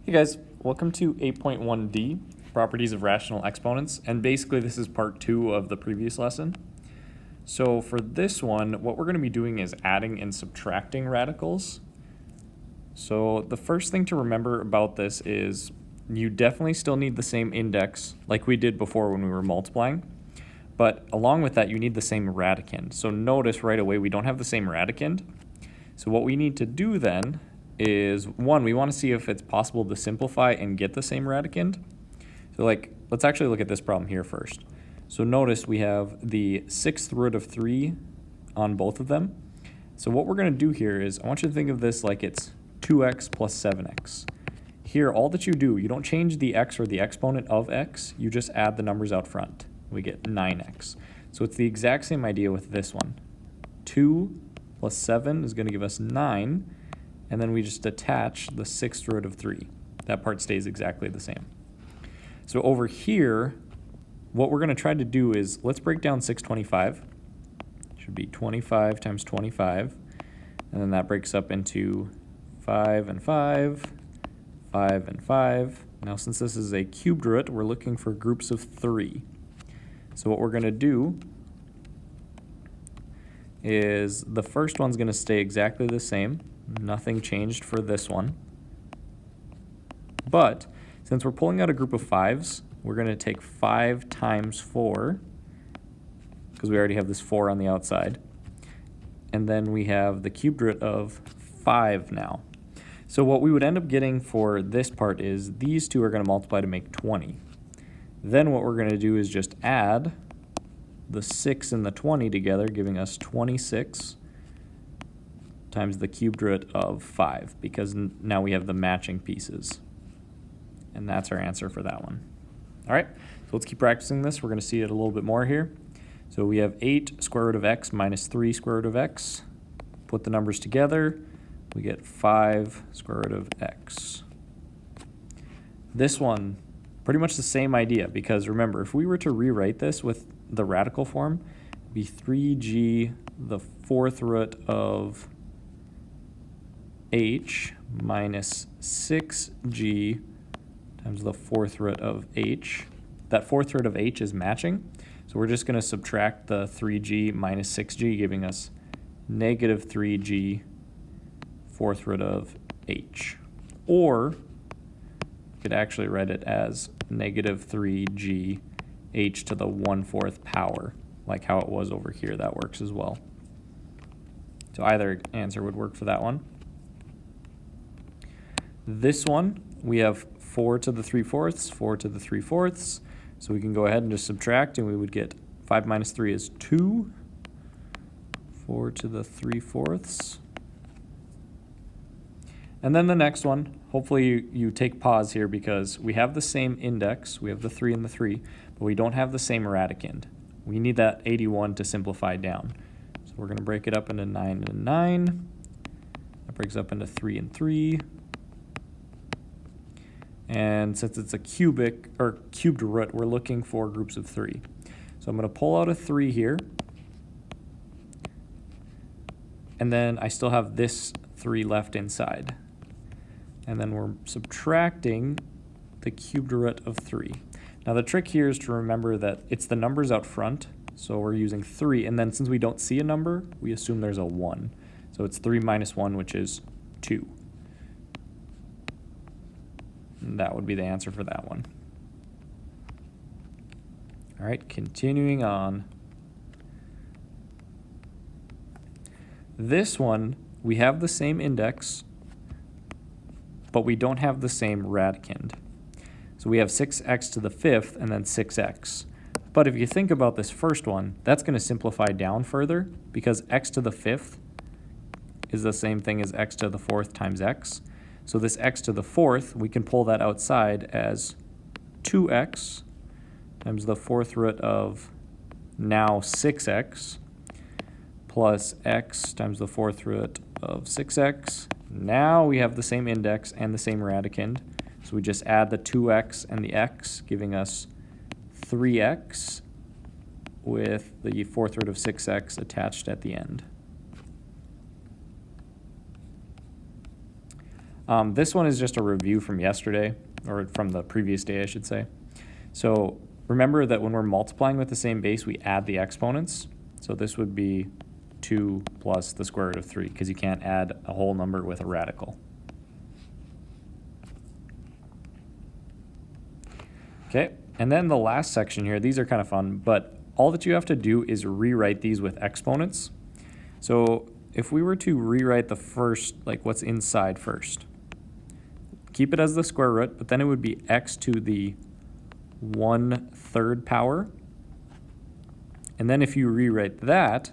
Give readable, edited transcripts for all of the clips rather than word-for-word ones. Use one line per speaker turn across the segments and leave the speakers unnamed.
Hey guys, welcome to 8.1D, Properties of Rational Exponents, and basically this is part 2 of the previous lesson. So for this one, what we're going to be doing is adding and subtracting radicals. So the first thing to remember about this is you definitely still need the same index like we did before when we were multiplying, but along with that you need the same radicand. So notice right away we don't have the same radicand. So what we need to do then is, one, we want to see if it's possible to simplify and get the same radicand. So let's actually look at this problem here first. So notice we have the 6th root of 3 on both of them. So what we're going to do here is, I want you to think of this like it's 2x plus 7x. Here, all that you do, you don't change the x or the exponent of x, you just add the numbers out front. We get 9x. So it's the exact same idea with this one. 2 plus 7 is going to give us 9. And then we just attach the 6th root of 3. That part stays exactly the same. So over here, what we're going to try to do is, let's break down 625. It should be 25 times 25. And then that breaks up into 5 and 5, 5 and 5. Now since this is a cubed root, we're looking for groups of 3. So what we're going to do is the first one's going to stay exactly the same. Nothing changed for this one. But since we're pulling out a group of 5s, we're going to take 5 times 4, because we already have this 4 on the outside. And then we have the cubed root of 5 now. So what we would end up getting for this part is these two are going to multiply to make 20. Then what we're going to do is just add the 6 and the 20 together, giving us 26 times the cubed root of 5, because now we have the matching pieces. And that's our answer for that one. All right, so let's keep practicing this. We're going to see it a little bit more here. So we have 8 square root of x minus 3 square root of x. Put the numbers together, we get 5 square root of x. This one, pretty much the same idea, because remember, if we were to rewrite this with the radical form, it'd be 3g the 4th root of h minus 6g times the 4th root of h. That 4th root of h is matching, so we're just going to subtract the 3g minus 6g, giving us negative 3g 4th root of h. Or you could actually write it as negative 3g h to the 1/4 power, like how it was over here. That works as well. So either answer would work for that one. This one, we have 4 to the 3/4, 4 to the 3/4. So we can go ahead and just subtract, and we would get 5 minus 3 is 2. 4 to the 3/4. And then the next one, hopefully you take pause here, because we have the same index. We have the 3 and the 3, but we don't have the same radicand. We need that 81 to simplify down. So we're going to break it up into 9 and 9. That breaks up into 3 and 3. And since it's a cubed root, we're looking for groups of 3. So I'm going to pull out a 3 here. And then I still have this 3 left inside. And then we're subtracting the cubed root of 3. Now the trick here is to remember that it's the numbers out front. So we're using 3. And then since we don't see a number, we assume there's a 1. So it's 3 minus 1, which is 2. And that would be the answer for that one. All right, continuing on. This one, we have the same index, but we don't have the same radicand. So we have 6x to the 5th and then 6x. But if you think about this first one, that's going to simplify down further, because x to the 5th is the same thing as x to the 4th times x. So this x to the 4th, we can pull that outside as 2x times the 4th root of now 6x plus x times the 4th root of 6x. Now we have the same index and the same radicand. So we just add the 2x and the x, giving us 3x with the 4th root of 6x attached at the end. This one is just a review from yesterday, or from the previous day, I should say. So remember that when we're multiplying with the same base, we add the exponents. So this would be 2 plus the square root of 3, because you can't add a whole number with a radical. Okay, and then the last section here, these are kind of fun, but all that you have to do is rewrite these with exponents. So if we were to rewrite the first, like what's inside first, keep it as the square root, but then it would be x to the 1/3 power. And then if you rewrite that,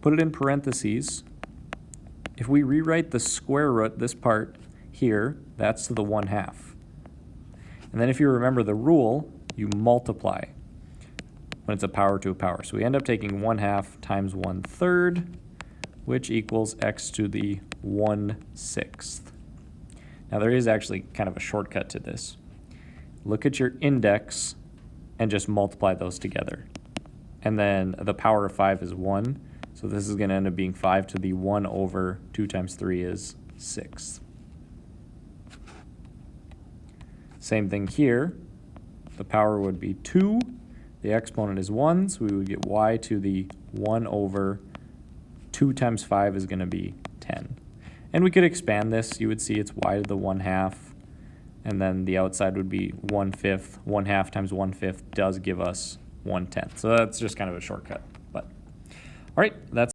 put it in parentheses. If we rewrite the square root, this part here, that's to the 1/2. And then if you remember the rule, you multiply when it's a power to a power. So we end up taking 1/2 times 1/3, which equals x to the 1/6. Now there is actually kind of a shortcut to this. Look at your index and just multiply those together. And then the power of 5 is 1, so this is going to end up being 5 to the 1 over 2 times 3 is 6. Same thing here. The power would be 2. The exponent is 1, so we would get y to the 1 over 2 times 5 is going to be 10. And we could expand this. You would see it's y to the 1/2, and then the outside would be 1/5. 1/2 times 1/5 does give us 1/10. So that's just kind of a shortcut. But all right, that's